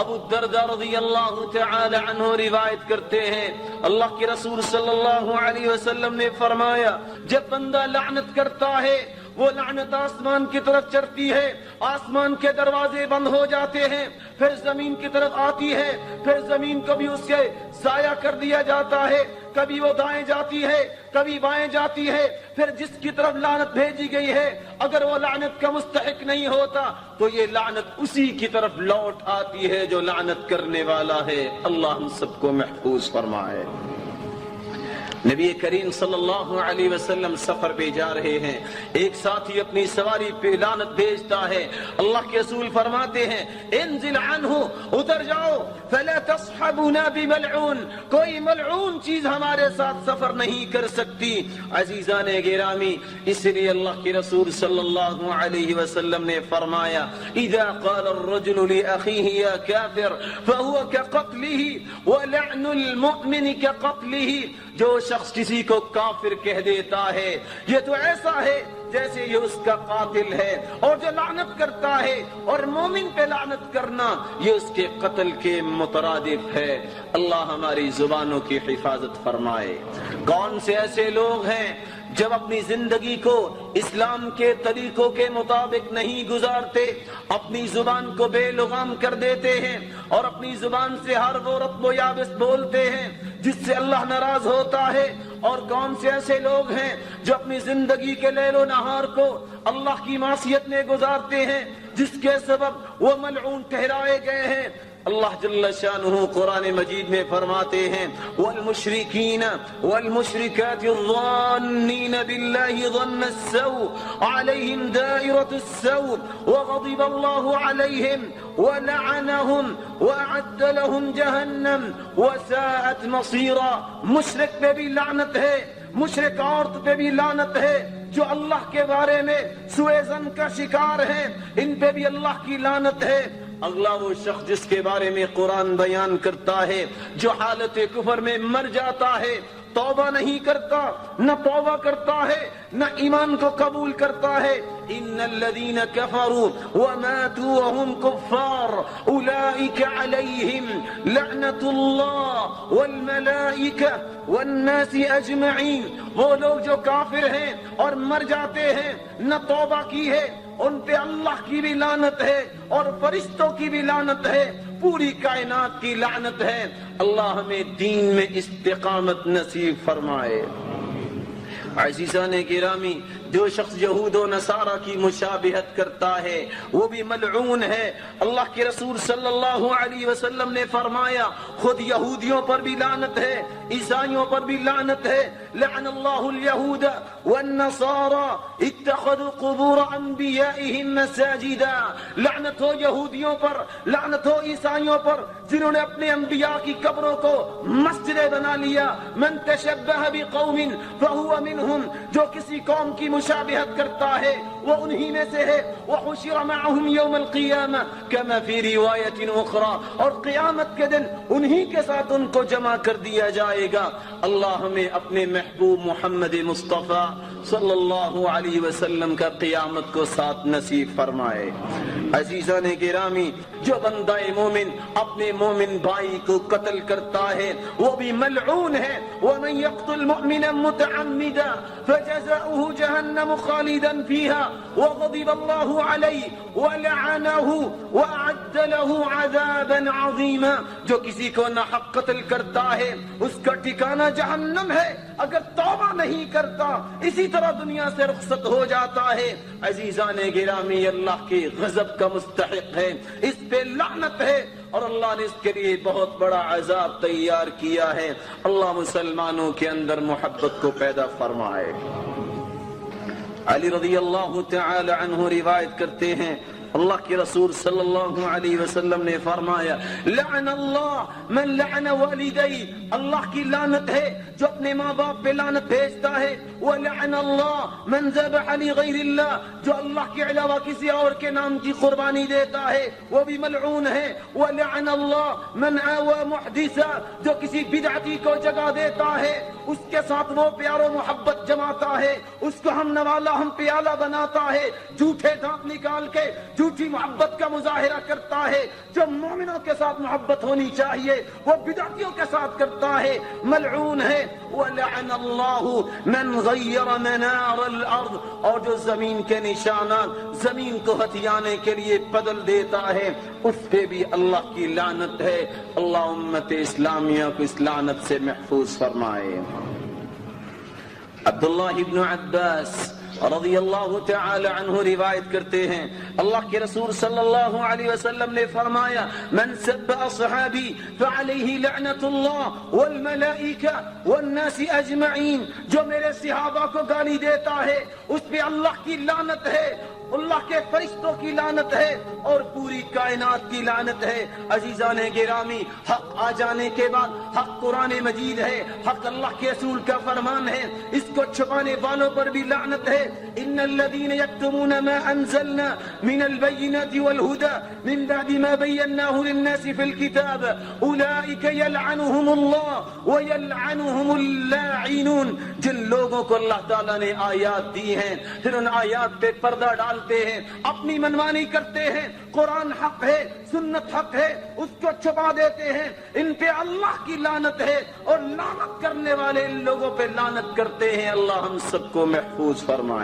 ابو الدرداء رضی اللہ تعالی عنہ روایت کرتے ہیں اللہ کے رسول صلی اللہ علیہ وسلم نے فرمایا جب بندہ لعنت کرتا ہے وہ لعنت آسمان کی طرف چڑھتی ہے، آسمان کے دروازے بند ہو جاتے ہیں، پھر زمین کی طرف آتی ہے، پھر زمین کو بھی اس کے ضائع کر دیا جاتا ہے، کبھی وہ دائیں جاتی ہے کبھی بائیں جاتی ہے، پھر جس کی طرف لعنت بھیجی گئی ہے اگر وہ لعنت کا مستحق نہیں ہوتا تو یہ لعنت اسی کی طرف لوٹ آتی ہے جو لعنت کرنے والا ہے۔ اللہ ہم سب کو محفوظ فرمائے۔ نبی کریم صلی اللہ علیہ وسلم سفر پہ جا رہے ہیں، ایک ساتھی اپنی سواری پہ لعنت بھیجتا ہے، اللہ کے رسول فرماتے ہیں انزل عنہ، اتر جاؤ، فلا تصحبنا بملعون، کوئی ملعون چیز ہمارے ساتھ سفر نہیں کر سکتی۔ عزیزان گرامی، اس لیے اللہ کے رسول صلی اللہ علیہ وسلم نے فرمایا اذا قال الرجل لأخيه يا كافر فهو كقتله ولعن المؤمن كقتله، جو شخص کسی کو کافر کہہ دیتا ہے یہ تو ایسا ہے جیسے یہ اس کا قاتل ہے، اور جو لعنت کرتا ہے اور مومن پہ لعنت کرنا یہ اس کے قتل کے مترادف ہے۔ اللہ ہماری زبانوں کی حفاظت فرمائے۔ کون سے ایسے لوگ ہیں جب اپنی زندگی کو اسلام کے طریقوں کے مطابق نہیں گزارتے، اپنی زبان کو بے لغام کر دیتے ہیں اور اپنی زبان سے ہر وہ رطب و یابس بولتے ہیں جس سے اللہ ناراض ہوتا ہے، اور کون سے ایسے لوگ ہیں جو اپنی زندگی کے لیل و نہار کو اللہ کی معصیت میں گزارتے ہیں جس کے سبب وہ ملعون ٹھہرائے گئے ہیں۔ اللہ جل شانہ قرآن مجید میں فرماتے ہیں والمشرکین والمشرکات الظانین باللہ ظن السوء علیہم دائرۃ السوء وغضب اللہ علیہم ولعنہم وأعد لهم جہنم وساءت مصیرا۔ مشرک پہ بھی لعنت ہے، مشرک عورت پہ بھی لعنت ہے، جو اللہ کے بارے میں سوء ظن کا شکار ہیں ان پہ بھی اللہ کی لعنت ہے۔ اگلا وہ شخص جس کے بارے میں قرآن بیان کرتا ہے جو حالت کفر میں مر جاتا ہے، توبہ نہیں کرتا، نہ توبہ کرتا ہے نہ ایمان کو قبول کرتا ہے۔ ان الذين كفروا وماتوا وهم كفار اولئك عليهم لعنة الله والملائكة والناس اجمعین، وہ لوگ جو کافر ہیں اور مر جاتے ہیں نہ توبہ کی ہے ان پہ اللہ کی بھی لعنت ہے اور فرشتوں کی بھی لعنت ہے، پوری کائنات کی لعنت ہے۔ اللہ ہمیں دین میں استقامت نصیب فرمائے۔ عزیزان گرامی، جو شخص یہود و نصارہ کی مشابہت کرتا ہے وہ بھی ملعون ہے۔ اللہ کے رسول صلی اللہ علیہ وسلم نے فرمایا خود یہودیوں پر بھی لعنت ہے، عیسائیوں پر بھی لعنت ہے۔ لعن اللہ اليہود والنصارى اتخذوا قبور انبیائهم مساجدا، لعنت ہو یہودیوں پر، لعنت ہو عیسائیوں پر جنہوں نے اپنے انبیاء کی قبروں کو مسجدیں بنا لیا۔ من تشبہ بقوم فهو منهم، جو کسی قوم کی مشابہت کرتا ہے وہ انہی میں سے ہے۔ وحشر معهم يوم القيامة كما في رواية أخرى، اور قیامت کے دن انہی کے ساتھ ان کو جمع کر دیا جائے گا۔ اللہ ہمیں اپنے محبوب محمد مصطفیٰ صلی اللہ علیہ وسلم کا قیامت کو ساتھ نصیب فرمائے۔ عزیزان گرامی، جو بندہ مومن اپنے مومن بھائی کو قتل کرتا ہے وہ بھی ملعون ہے۔ ومن يقتل مؤمنا متعمدا فجزاؤه جہنم خالدا فيها وغضب الله عليه ولعنه وأعد له عذابا عظيما، جو کسی کو ناحق قتل کرتا ہے اس کا ٹھکانہ جہنم ہے، اگر توبہ نہیں کرتا اسی طرح دنیا سے رخصت ہو جاتا ہے۔ عزیزان گرامی، اللہ کے غضب کا مستحق ہے، اس پہ لعنت ہے اور اللہ نے اس کے لیے بہت بڑا عذاب تیار کیا ہے۔ اللہ مسلمانوں کے اندر محبت کو پیدا فرمائے۔ علی رضی اللہ تعالی عنہ روایت کرتے ہیں اللہ کے رسول صلی اللہ علیہ وسلم نے فرمایا لعن اللہ من لعن والدی، اللہ کی لعنت ہے جو اپنے ماں باپ پہ لعنت بھیجتا ہے۔ ولعن اللہ من ذبح لغیر اللہ، جو اللہ کے علاوہ کسی اور کے نام کی قربانی دیتا ہے وہ بھی ملعون ہے۔ ولعن اللہ من آوى محدثا، جو کسی بدعتی کو جگہ دیتا ہے اس کے ساتھ وہ پیار و محبت جماتا ہے، اس کو ہم نوالا ہم پیالہ بناتا ہے، جھوٹے دانت نکال کے جھوٹی محبت کا مظاہرہ کرتا ہے، جو مومنوں کے ساتھ محبت ہونی چاہیے وہ بدعتیوں کے ساتھ کرتا ہے، ملعون ہے۔ وَلَعَنَ اللَّهُ مَنْ غَيَّرَ مَنَارَ الْأَرْضِ، اور جو زمین کے نشانات زمین کو ہتھیانے کے لیے بدل دیتا ہے اس پہ بھی اللہ کی لعنت ہے۔ اللہ امت اسلامیہ کو اس لعنت سے محفوظ فرمائے۔ عبداللہ ابن عباس رضی اللہ تعالی عنہ روایت کرتے ہیں، اللہ کے رسول صلی اللہ علیہ وسلم نے فرمایا، من سب اصحابی فعلیہ لعنت اللہ والملائکہ والناس اجمعین، جو میرے صحابہ کو گالی دیتا ہے اس پہ اللہ کی لعنت ہے، اللہ کے فرشتوں کی لعنت ہے اور پوری کائنات کی لعنت ہے۔ عزیزان گرامی، حق آ جانے کے بعد حق قرآن مجید ہے، حق اللہ کے رسول کا فرمان ہے، اس کو چھپانے والوں پر بھی لعنت ہے۔ ان الذين يكتمون ما انزلنا من البينات والهدى من بعد ما بيناه للناس في الكتاب اولئك يلعنهم الله ويلعنهم اللاعنون، جن لوگوں کو اللہ تعالیٰ نے آیات دی ہیں پھر ان آیات پہ پردہ ڈالتے ہیں، اپنی منمانی کرتے ہیں، قرآن حق ہے، سنت حق ہے، اس کو چھپا دیتے ہیں، ان پہ اللہ کی لعنت ہے اور لعنت کرنے والے ان لوگوں پہ لعنت کرتے ہیں۔ اللہ ہم سب کو محفوظ فرمائے۔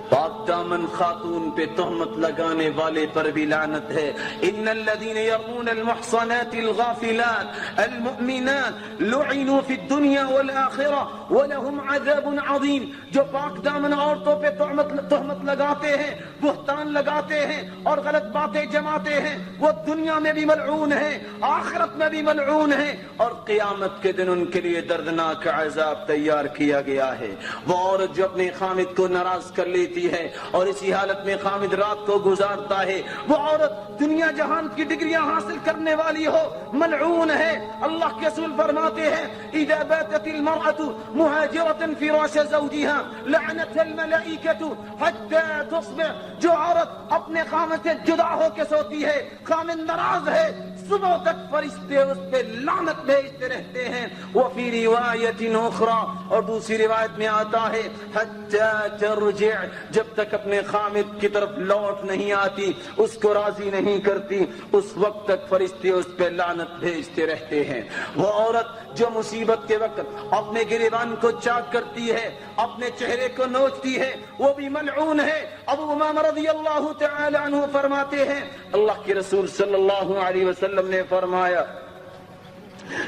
پاک دامن خاتون پہ تہمت لگانے والے پر بھی لعنت ہے۔ ان الذين يرمون المحصنات الغافلات المؤمنات لعنوا في الدنيا والآخرة ولهم عذاب عظيم، جو پاک دامن عورتوں پہ تہمت لگاتے ہیں، بہتان لگاتے ہیں اور غلط باتیں جماتے ہیں، وہ دنیا میں بھی ملعون ہیں، آخرت میں بھی ملعون ہیں، اور قیامت کے دن ان کے لیے دردناک عذاب تیار کیا گیا ہے۔ وہ عورت جو اپنے خامد کو ناراض کر لیتی ہے اور اسی حالت میں خامد رات کو گزارتا ہے، وہ عورت دنیا جہان کی ڈگریاں حاصل کرنے والی ہو، ملعون ہے۔ اللہ کے رسول فرماتے ہیں، اذا باتت المرأة مهاجرة فراش زوجها لعنتها الملائكة حتى تصبح، جو عورت اپنے خامد سے جدا ہو کے سوتی ہے، خامد ناراض ہے، صبح تک فرشتے اس پہ لعنت بھیجتے رہتے ہیں۔ وفي رواية أخرى، اور دوسری روایت میں آتا ہے، حتى ترجع، جب تک اپنے خامد کی طرف لوٹ نہیں آتی، اس کو راضی نہیں کرتی، اس وقت تک فرشتے اس پہ لعنت بھیجتے رہتے ہیں۔ وہ عورت جو مصیبت کے وقت اپنے گریبان کو چاک کرتی ہے، اپنے چہرے کو نوچتی ہے، وہ بھی ملعون ہے۔ ابو امامہ رضی اللہ تعالی عنہ فرماتے ہیں، اللہ کے رسول صلی اللہ علیہ وسلم نے فرمایا،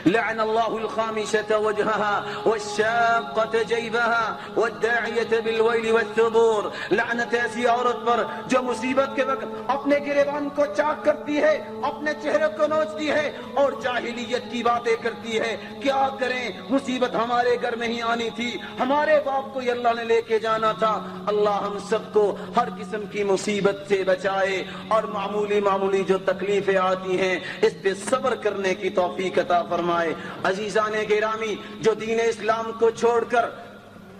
لعن الله الخامشة وجهها والشاقة جيبها والداعية بالويل والثبور، لعنت ایسی عورت پر جو مصیبت کے وقت اپنے گریبان کو چاک کرتی ہے، اپنے چہرے کو نوچتی ہے اور جاہلیت کی باتیں کرتی ہے۔ کیا کریں، مصیبت ہمارے گھر میں ہی آنی تھی، ہمارے باپ کو یہ اللہ نے لے کے جانا تھا۔ اللہ ہم سب کو ہر قسم کی مصیبت سے بچائے اور معمولی جو تکلیفیں آتی ہیں اس پہ صبر کرنے کی توفیق عطا فرمائے۔ عزیزان گرامی، جو دین اسلام کو چھوڑ کر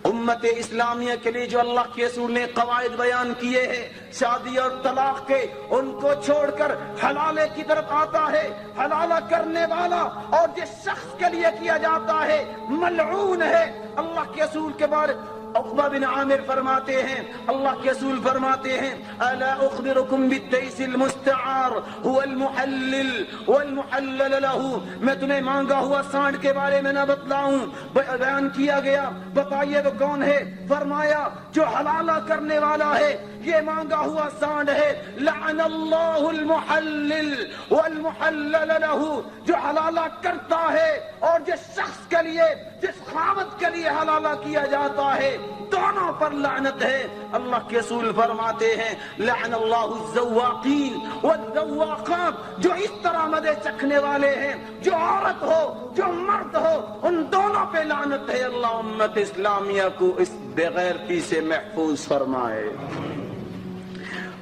امت اسلامیہ کے لیے جو اللہ کے رسول نے قواعد بیان کیے ہیں شادی اور طلاق کے، ان کو چھوڑ کر حلالے کی طرف آتا ہے، حلالہ کرنے والا اور جس شخص کے لیے کیا جاتا ہے ملعون ہے۔ اللہ کے رسول کے بارے عقبہ بن عامر فرماتے ہیں، اللہ کے رسول فرماتے ہیں، الا اخبرکم بالتیس المستعار هو المحلل والمحلل له، میں تمہیں مانگا ہوا سانڈ کے بارے میں نہ بتلاؤں؟ بیان کیا گیا، بتائیے وہ کون ہے؟ فرمایا جو حلالہ کرنے والا ہے، یہ مانگا ہوا سانڈ ہے۔ لعن اللہ المحلل والمحلل له، جو حلالہ کرتا ہے اور جس شخص کے لیے، جس خامد کے لیے حلالہ کیا جاتا ہے، دونوں پر لعنت ہے۔ اللہ کے رسول فرماتے ہیں، لعن اللہ الزواقین والذواقات، جو اس طرح مزے چکھنے والے ہیں، جو عورت ہو جو مرد ہو، ان دونوں پہ لعنت ہے۔ اللہ امت اسلامیہ کو اس بے غیرتی سے محفوظ فرمائے۔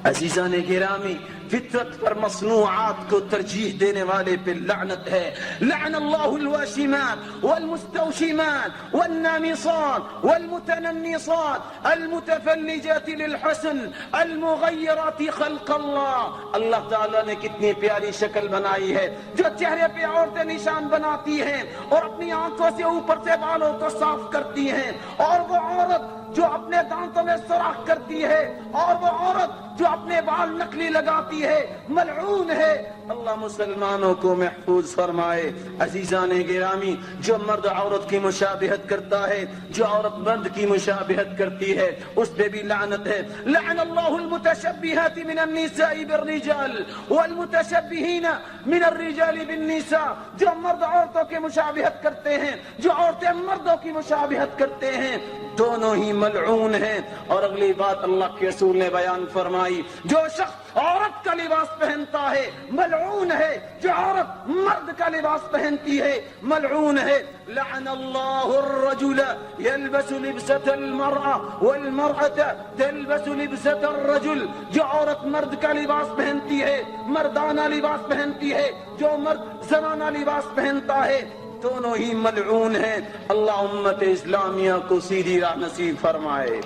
عزیزان گرامی، فطرت پر مصنوعات کو ترجیح دینے والے پہ لعنت ہے۔ لعن اللہ الواشمات والمستوشمات والنامصات والمتنمصات المتفلجات للحسن المغیرات خلق اللہ۔ اللہ تعالیٰ نے کتنی پیاری شکل بنائی ہے، جو چہرے پہ عورتیں نشان بناتی ہیں اور اپنی آنکھوں سے اوپر سے بالوں کو صاف کرتی ہیں، اور وہ عورت جو اپنے دانتوں میں سوراخ کرتی ہے، اور وہ عورت جو اپنے بال نقلی لگاتی ہے ملعون ہے. اللہ مسلمانوں کو محفوظ فرمائے. عزیزان گرامی، جو مرد عورت کی مشابہت کرتا ہے، جو عورت مرد کی مشابہت کرتی ہے، اس پہ بھی لعنت ہے. لعن اللہ المتشبہات من النساء بالرجال والمتشبہین من الرجال بالنساء. جو مرد عورتوں کی مشابہت کرتے ہیں، جو عورتیں مردوں کی مشابہت کرتے ہیں، دونوں ہی ملعون ہیں. اور اگلی بات اللہ کے رسول نے بیان فرمائی، جو شخص عورت کا لباس پہنتا ہے ملعون ہے، جو عورت مرد کا لباس پہنتی ہے ملعون ہے. لعن اللہ الرجل يلبس لبسة المرأة والمرأة تلبس لبسة الرجل. جو عورت مرد کا لباس پہنتی ہے، مردانہ لباس پہنتی ہے، جو مرد زنانہ لباس پہنتا ہے، دونوں ہی ملعون ہیں. اللہ امت اسلامیہ کو سیدھی راہ نصیب فرمائے.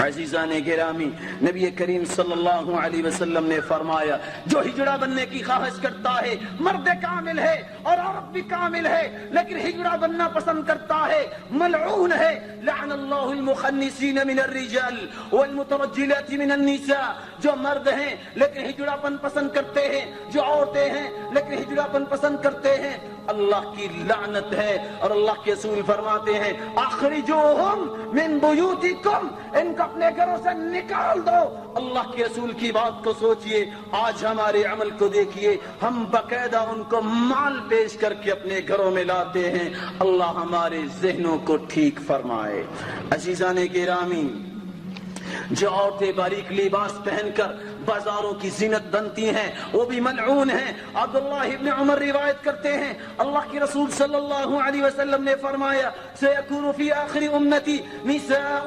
عزیزان گرامی، نبی کریم صلی اللہ علیہ وسلم نے فرمایا، جو ہجڑا بننے کی خواہش کرتا ہے، مرد کامل ہے اور عورت بھی کامل ہے لیکن ہجڑا بننا پسند کرتا ہے، ملعون ہے. لعن اللہ المخنثین من الرجال والمترجلات من النساء. جو مرد ہیں لیکن ہجڑا پن پسند کرتے ہیں، جو عورتیں ہیں لیکن ہجڑا پن پسند کرتے ہیں، اللہ کی لعنت ہے. اور اللہ کے رسول فرماتے ہیں، اخرجوہم من بیوتکم. ان کو اپنے گھروں سے نکال دو. اللہ کے رسول کی بات کو سوچئے، آج ہمارے عمل کو دیکھیے، ہم باقاعدہ ان کو مال پیش کر کے اپنے گھروں میں لاتے ہیں. اللہ ہمارے ذہنوں کو ٹھیک فرمائے. عزیزان گرامی، جو عورتیں باریک لباس پہن کر بازاروں کی زینت بنتی ہیں وہ بھی ملعون ہیں. عبداللہ ابن عمر روایت کرتے ہیں، اللہ کے رسول صلی اللہ علیہ وسلم نے فرمایا، سيكون في آخر أمتي نساء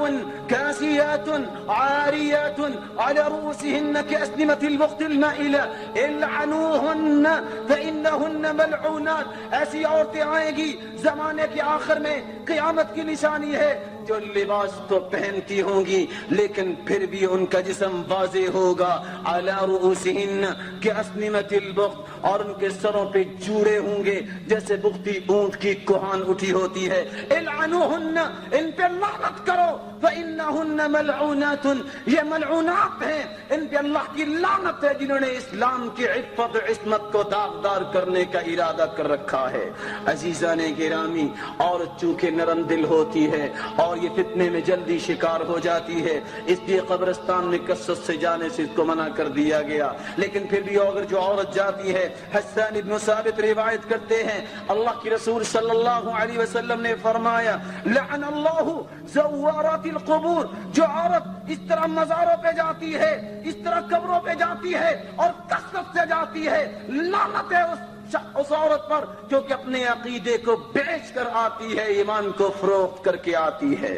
كاسيات عاريات على رؤوسهن كأسنمة البخت المائلة العنوهن فإنهن ملعونات. ایسی عورتیں آئیں گی زمانے کے آخر میں، قیامت کی نشانی ہے، جو لباس تو پہنتی ہوں گی لیکن پھر بھی ان کا جسم واضح ہوگا. علی رؤوسہن کأسنمۃ البخت، اور ان کے سروں پہ جوڑے ہوں گے جیسے بختی اونٹ کی کوہان اٹھی ہوتی ہے. العنوہن، ان پہ لعنت کرو. فإنہن ملعونات، یہ ملعونات ہیں، ان پہ اللہ کی لعنت ہے جنہوں نے اسلام کی عفت و عصمت کو داغدار کرنے کا ارادہ کر رکھا ہے. عزیزان گرامی، عورت چونکہ نرم دل ہوتی ہے اور یہ فتنے میں جلدی شکار ہو جاتی ہے، اس لیے قبرستان میں کثرت سے جانے سے اس کو منع کر دیا گیا. لیکن پھر بھی اگر جو عورت جاتی ہے، حسان ابن ثابت روایت کرتے ہیں، اللہ کی رسول صلی اللہ علیہ وسلم نے فرمایا، لعن اللہ زوارات القبور. جو عورت اس طرح مزاروں پہ جاتی ہے، اس طرح قبروں پہ جاتی ہے اور کثرت سے جاتی ہے، لعنت ہے اس عورت پر جو کہ اپنے عقیدے کو بیچ کر آتی ہے، ایمان کو فروخت کر کے آتی ہے.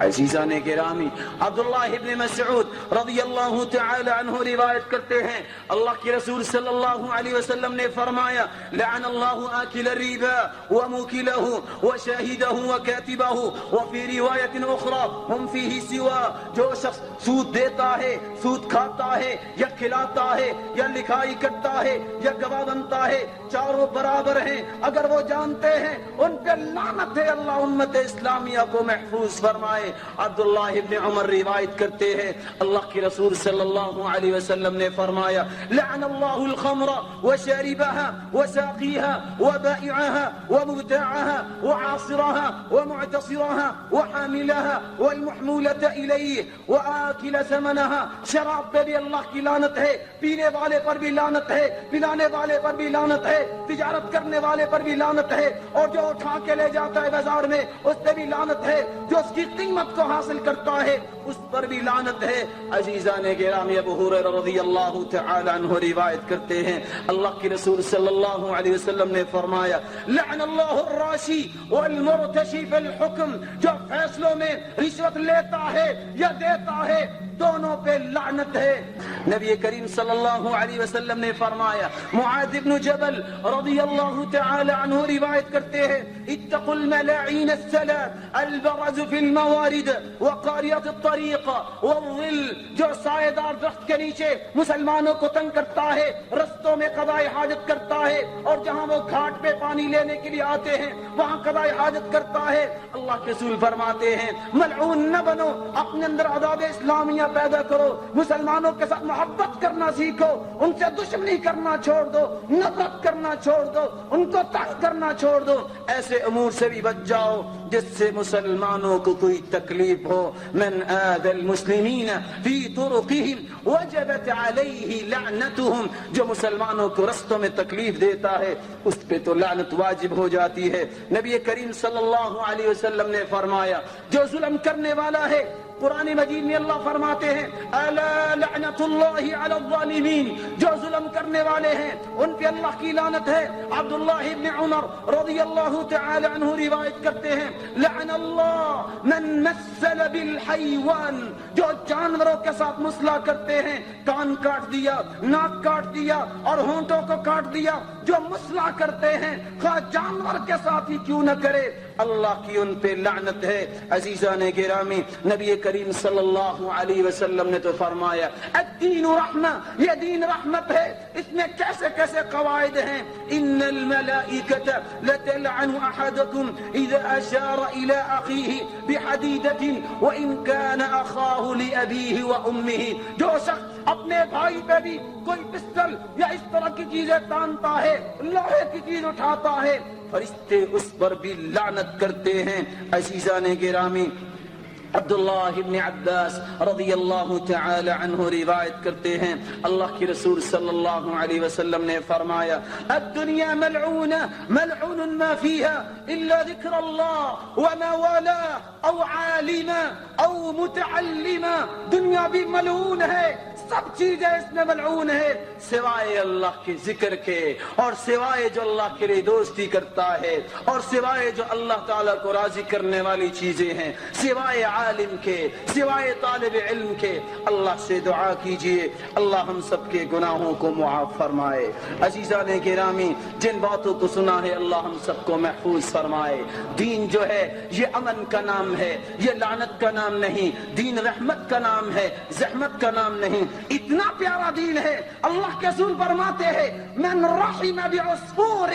عزیزان گرامی، عبداللہ ابن مسعود رضی اللہ تعالی عنہ روایت کرتے ہیں، اللہ کے رسول صلی اللہ علیہ وسلم نے فرمایا، لعن اللہ آکل الربا وموکلہ وشاہدہ وکاتبہ وفی روایت اخرى ہم فیہ سوا. جو شخص سود دیتا ہے، سود کھاتا ہے، یا کھلاتا ہے، یا لکھائی کرتا ہے، یا گواہ بنتا ہے، چاروں برابر ہیں. اگر وہ جانتے ہیں ان پہ لعنت ہے. اللہ امت اسلامیہ کو محفوظ فرمائے. عبداللہ ابن عمر روایت کرتے ہیں، اللہ کے رسول صلی اللہ علیہ وسلم نے فرمایا، لعن اللہ الخمر وشاربها وساقيها وبائعها ومبتاعها وعاصرها ومعتصرها وحاملها والمحمولة إليه وآكل ثمنها. شراب پہ بھی اللہ کی لعنت ہے، پینے والے پر بھی لعنت ہے، پلانے والے پر بھی لعنت ہے، تجارت کرنے والے پر بھی لعنت ہے، اور جو اٹھا کے لے جاتا ہے بازار میں اس پہ بھی لعنت ہے، جو اس کی قیمت کو حاصل کرتا ہے اس پر بھی لعنت ہے. عزیزان گرامی، ابو ہریرہ رضی اللہ تعالی عنہ روایت کرتے ہیں، اللہ کے رسول صلی اللہ علیہ وسلم نے فرمایا، لعن اللہ الراشی والمرتشی فی الحکم. جو فیصلوں میں رشوت لیتا ہے یا دیتا ہے دونوں پہ لعنت ہے. نبی کریم صلی اللہ علیہ وسلم نے فرمایا، معاذ بن جبل رضی اللہ تعالی عنہ روایت کرتے ہیں، اتقوا الملاعین الثلاث البرز فی الموارد وقاریت الطریق والظل. جو سائے دار درخت کے نیچے مسلمانوں کو تنگ کرتا ہے، رستوں میں قضائے حاجت کرتا ہے، اور جہاں وہ گھاٹ پہ پانی لینے کے لیے آتے ہیں وہاں قضائے حاجت کرتا ہے. اللہ کے رسول فرماتے ہیں، ملعون نہ بنو، اپنے اندر عذاب اسلامیہ پیدا کرو, مسلمانوں کے ساتھ محبت کرنا سیکھو, ان سے دشمنی کرنا چھوڑ دو, نفرت کرنا چھوڑ دو, ان کو تنگ کرنا چھوڑ دو. ایسے امور سے بھی بچ جاؤ جس سے مسلمانوں کو کوئی تکلیف ہو. من آذى المسلمین فی طرقهم وجبت علیہ لعنتهم, جو مسلمانوں کو رستوں میں تکلیف دیتا ہے اس پہ تو لعنت واجب ہو جاتی ہے. نبی کریم صلی اللہ علیہ وسلم نے فرمایا جو ظلم کرنے والا ہے, قرآن مجید میں اللہ فرماتے ہیں الا لعنت اللہ علی الظالمین, جو ظلم کرنے والے ہیں ان پہ اللہ کی لعنت ہے. عبداللہ ابن عمر رضی اللہ تعالی عنہ روایت کرتے ہیں لعن اللہ من مثل بالحیوان, جو جانوروں کے ساتھ مصلح کرتے ہیں, کان کاٹ دیا, ناک کاٹ دیا اور ہونٹوں کو کاٹ دیا, جو مصلح کرتے ہیں خواہ جانور کے ساتھ ہی کیوں نہ کرے, اللہ کی ان پہ لعنت ہے. عزیزان گرامی, نبی کریم صلی اللہ علیہ وسلم نے تو فرمایا الدین رحمہ, یہ دین رحمت ہے. اس میں کیسے کیسے قواعد ہیں. ان الملائکۃ لتلعن احدکم اذا اشار الى اخیہ بحدیدۃ وان کان اخاہ لابیہ وامہ, جو شخص اپنے بھائی پہ بھی کوئی پسٹل یا اس طرح کی چیزیں تانتا ہے, لوہے کی چیز اٹھاتا ہے, فرشتے اس پر بھی لعنت کرتے ہیں. عزیزان گرامی, عبداللہ ابن عباس رضی اللہ تعالی عنہ روایت کرتے ہیں اللہ کی رسول صلی اللہ علیہ وسلم نے فرمایا الدنیا ملعونہ ملعون ما فیها الا ذکر اللہ وما والا او عالما او متعلما, دنیا بھی ملعون ہے, سب چیزیں اس میں ملعون ہے سوائے اللہ کے ذکر کے, اور سوائے جو اللہ کے لیے دوستی کرتا ہے, اور سوائے جو اللہ تعالیٰ کو راضی کرنے والی چیزیں ہیں, سوائے عالم کے, سوائے طالب علم کے. اللہ سے دعا کیجئے اللہ ہم سب کے گناہوں کو معاف فرمائے. عزیزان گرامی, جن باتوں کو سنا ہے اللہ ہم سب کو محفوظ فرمائے. دین جو ہے یہ امن کا نام ہے, یہ لعنت کا نام نہیں. دین رحمت کا نام ہے, زحمت کا نام نہیں. اتنا پیارا دین ہے, اللہ کے رسول فرماتے ہیں من رحم بعصفور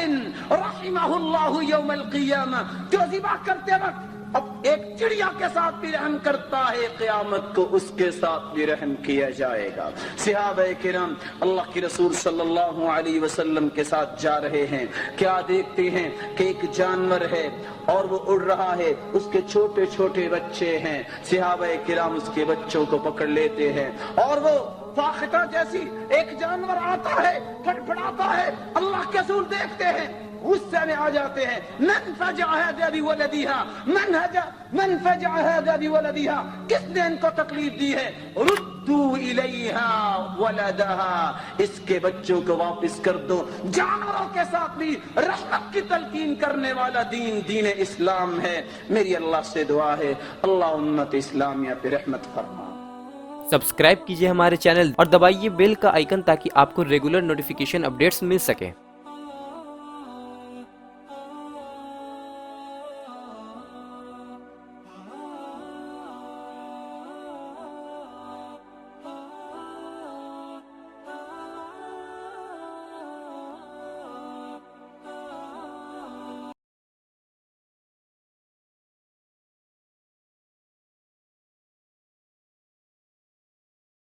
رحمہ اللہ یوم القیامہ, جو ذبح کرتے وقت اب ایک چڑیا کے ساتھ بھی رحم کرتا ہے, قیامت کو اس کے ساتھ بھی رحم کیا جائے گا. صحابہ کرام اللہ کی رسول صلی اللہ علیہ وسلم کے ساتھ جا رہے ہیں, کیا دیکھتے ہیں کہ ایک جانور ہے اور وہ اڑ رہا ہے, اس کے چھوٹے چھوٹے بچے ہیں. صحابہ کرام اس کے بچوں کو پکڑ لیتے ہیں اور وہ فاختہ جیسی ایک جانور آتا ہے, پھڑپھڑاتا ہے, اللہ کے رسول دیکھتے ہیں, غصے میں آ جاتے ہیں. من فجع هذا بولدها, من فجع هذا بولدها, کس نے ان کو تکلیف دی ہے. ردوا الیها ولدها, اس کے بچوں کو واپس کر دو. جانوروں کے ساتھ بھی رحمت کی تلقین کرنے والا دین دین اسلام ہے. میری اللہ سے دعا ہے اللہ امت اسلامیہ پہ رحمت فرما. سبسکرائب کیجئے ہمارے چینل اور دبائیے بیل کا آئیکن تاکہ آپ کو ریگولر نوٹیفیکیشن اپڈیٹس مل سکیں.